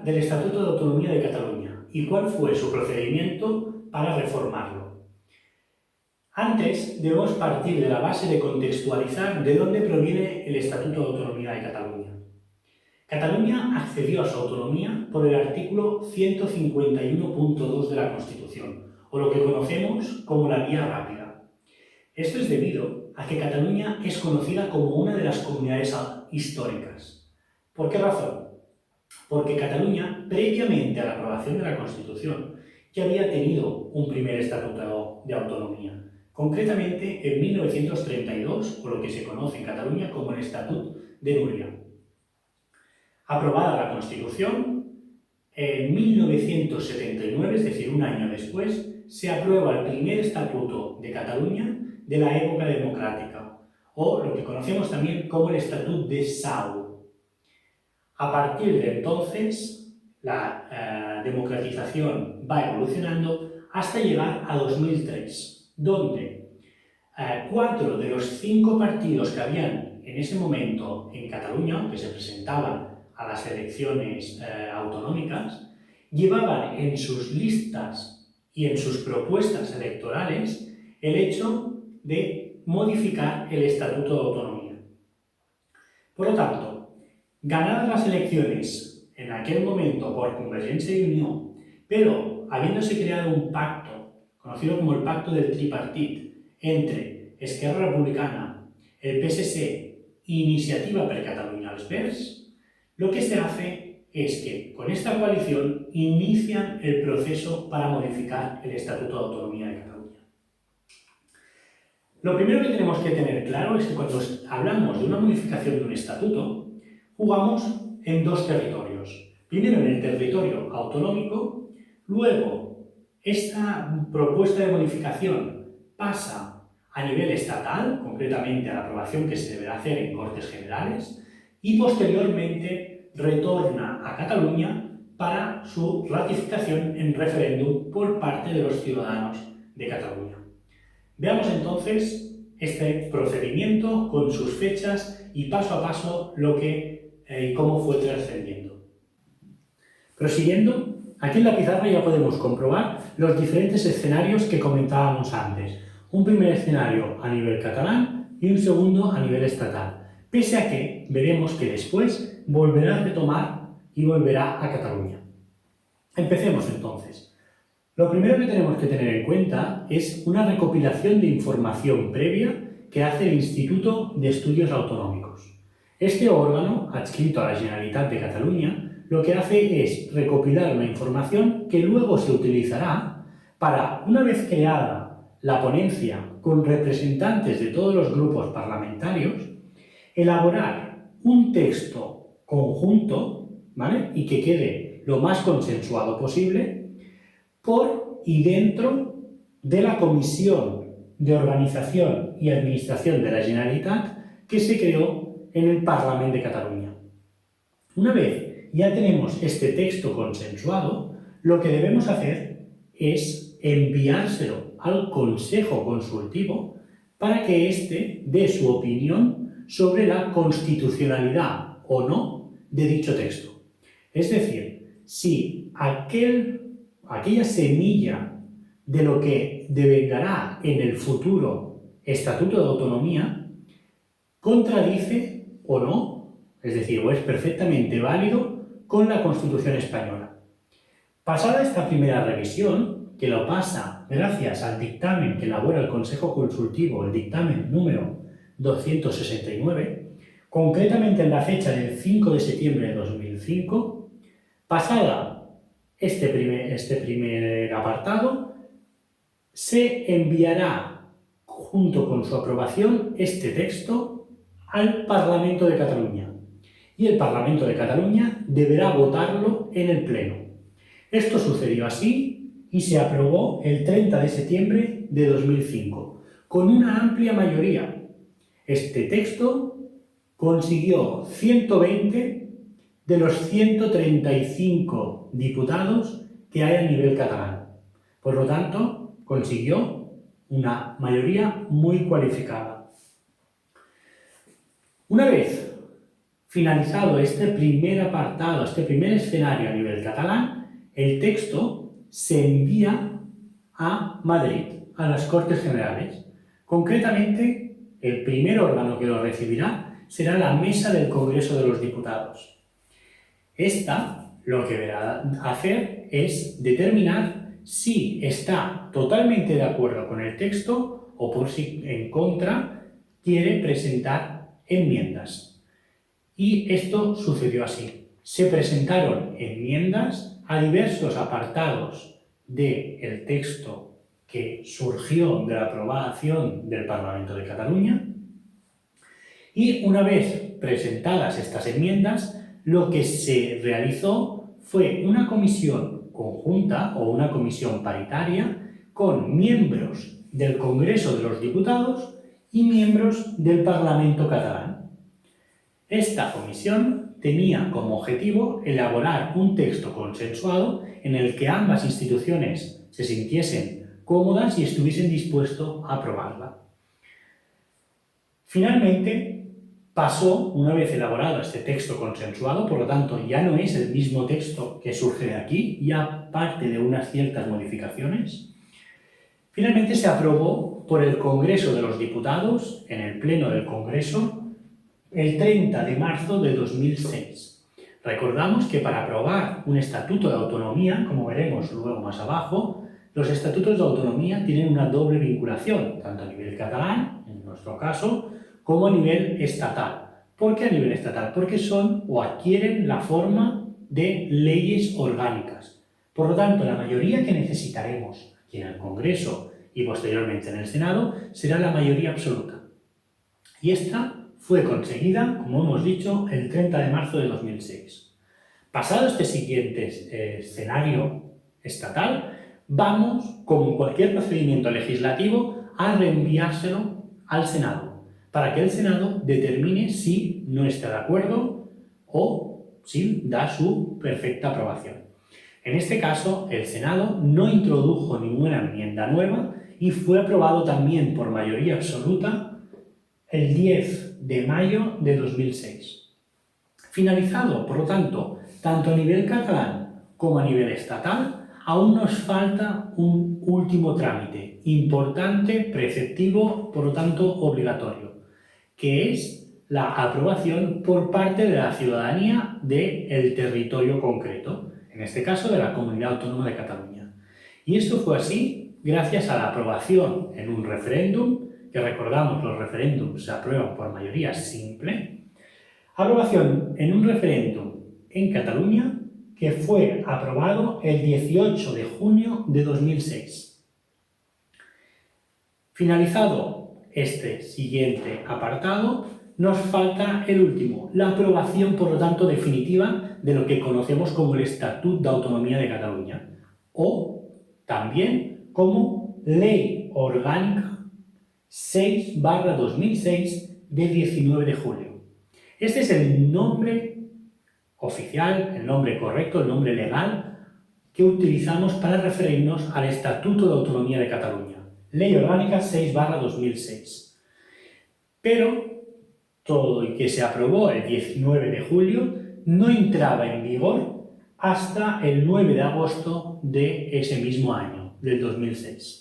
del Estatuto de Autonomía de Cataluña y cuál fue su procedimiento para reformarlo. Antes debemos partir de la base de contextualizar de dónde proviene el Estatuto de Autonomía de Cataluña. Cataluña accedió a su autonomía por el artículo 151.2 de la Constitución, o lo que conocemos como la vía rápida. Esto es debido a que Cataluña es conocida como una de las comunidades históricas. ¿Por qué razón? Porque Cataluña, previamente a la aprobación de la Constitución, ya había tenido un primer estatuto de autonomía, concretamente en 1932, o lo que se conoce en Cataluña como el Estatut de Núria. Aprobada la Constitución, en 1979, es decir, un año después, se aprueba el primer Estatuto de Cataluña de la época democrática, o lo que conocemos también como el Estatut de Sau. A partir de entonces, la democratización va evolucionando hasta llegar a 2003, donde 4 de los 5 partidos que habían en ese momento en Cataluña, que se presentaban a las elecciones autonómicas, llevaban en sus listas y en sus propuestas electorales el hecho de modificar el Estatuto de Autonomía. Por lo tanto, ganadas las elecciones en aquel momento por Convergencia y Unió, pero habiéndose creado un pacto, conocido como el Pacto del Tripartit, entre Esquerra Republicana, el PSC i Iniciativa per Catalunya als Verds, lo que se hace es que con esta coalición inician el proceso para modificar el Estatuto de Autonomía de Cataluña. Lo primero que tenemos que tener claro es que cuando hablamos de una modificación de un estatuto, jugamos en 2 territorios. Primero en el territorio autonómico, luego esta propuesta de modificación pasa a nivel estatal, concretamente a la aprobación que se deberá hacer en Cortes Generales, y posteriormente retorna a Cataluña para su ratificación en referéndum por parte de los ciudadanos de Cataluña. Veamos entonces este procedimiento con sus fechas y paso a paso lo que y cómo fue trascendiendo. Prosiguiendo, aquí en la pizarra ya podemos comprobar los diferentes escenarios que comentábamos antes. Un primer escenario a nivel catalán y un segundo a nivel estatal. Pese a que veremos que después volverá a retomar y volverá a Cataluña. Empecemos entonces. Lo primero que tenemos que tener en cuenta es una recopilación de información previa que hace el Instituto de Estudios Autonómicos. Este órgano, adscrito a la Generalitat de Cataluña, lo que hace es recopilar una información que luego se utilizará para, una vez creada la ponencia con representantes de todos los grupos parlamentarios, elaborar un texto conjunto, ¿vale? Y que quede lo más consensuado posible por y dentro de la Comisión de Organización y Administración de la Generalitat que se creó en el Parlament de Cataluña. Una vez ya tenemos este texto consensuado, lo que debemos hacer es enviárselo al Consejo Consultivo para que éste dé su opinión sobre la constitucionalidad o no de dicho texto. Es decir, si aquella semilla de lo que devengará en el futuro Estatuto de Autonomía contradice o no, es decir, o es perfectamente válido con la Constitución española. Pasada esta primera revisión, que lo pasa gracias al dictamen que elabora el Consejo Consultivo, el dictamen número 269, concretamente en la fecha del 5 de septiembre de 2005, pasada este primer apartado, se enviará junto con su aprobación este texto al Parlamento de Cataluña y el Parlamento de Cataluña deberá votarlo en el Pleno. Esto sucedió así y se aprobó el 30 de septiembre de 2005 con una amplia mayoría. Este texto consiguió 120 de los 135 diputados que hay a nivel catalán. Por lo tanto, consiguió una mayoría muy cualificada. Una vez Finalizado este primer apartado, este primer escenario a nivel catalán, el texto se envía a Madrid, a las Cortes Generales. Concretamente, el primer órgano que lo recibirá será la Mesa del Congreso de los Diputados. Esta lo que deberá hacer es determinar si está totalmente de acuerdo con el texto o por si en contra quiere presentar enmiendas. Y esto sucedió así. Se presentaron enmiendas a diversos apartados del texto que surgió de la aprobación del Parlamento de Cataluña y una vez presentadas estas enmiendas, lo que se realizó fue una comisión conjunta o una comisión paritaria con miembros del Congreso de los Diputados y miembros del Parlamento catalán. Esta comisión tenía como objetivo elaborar un texto consensuado en el que ambas instituciones se sintiesen cómodas y estuviesen dispuestos a aprobarla. Finalmente, pasó, una vez elaborado este texto consensuado, por lo tanto ya no es el mismo texto que surge de aquí, ya parte de unas ciertas modificaciones. Finalmente se aprobó por el Congreso de los Diputados, en el Pleno del Congreso, el 30 de marzo de 2006. Recordamos que para aprobar un estatuto de autonomía, como veremos luego más abajo, los estatutos de autonomía tienen una doble vinculación, tanto a nivel catalán, en nuestro caso, como a nivel estatal. ¿Por qué a nivel estatal? Porque son o adquieren la forma de leyes orgánicas. Por lo tanto, la mayoría que necesitaremos aquí en el Congreso y posteriormente en el Senado será la mayoría absoluta. Y esta fue conseguida, como hemos dicho, el 30 de marzo de 2006. Pasado este siguiente escenario estatal, vamos, como en cualquier procedimiento legislativo, a reenviárselo al Senado, para que el Senado determine si no está de acuerdo o si da su perfecta aprobación. En este caso, el Senado no introdujo ninguna enmienda nueva y fue aprobado también por mayoría absoluta el 10 de mayo de 2006. Finalizado, por lo tanto, tanto a nivel catalán como a nivel estatal, aún nos falta un último trámite importante, preceptivo, por lo tanto obligatorio, que es la aprobación por parte de la ciudadanía del territorio concreto, en este caso de la Comunidad Autónoma de Cataluña. Y esto fue así gracias a la aprobación en un referéndum, que recordamos, los referéndums se aprueban por mayoría simple, aprobación en un referéndum en Cataluña que fue aprobado el 18 de junio de 2006. Finalizado este siguiente apartado, nos falta el último, la aprobación, por lo tanto, definitiva de lo que conocemos como el Estatut de Autonomía de Cataluña, o también como Ley Orgánica 6/2006 de 19 de julio. Este es el nombre oficial, el nombre correcto, el nombre legal que utilizamos para referirnos al Estatuto de Autonomía de Cataluña, Ley Orgánica 6/2006. Pero todo y que se aprobó el 19 de julio no entraba en vigor hasta el 9 de agosto de ese mismo año, del 2006.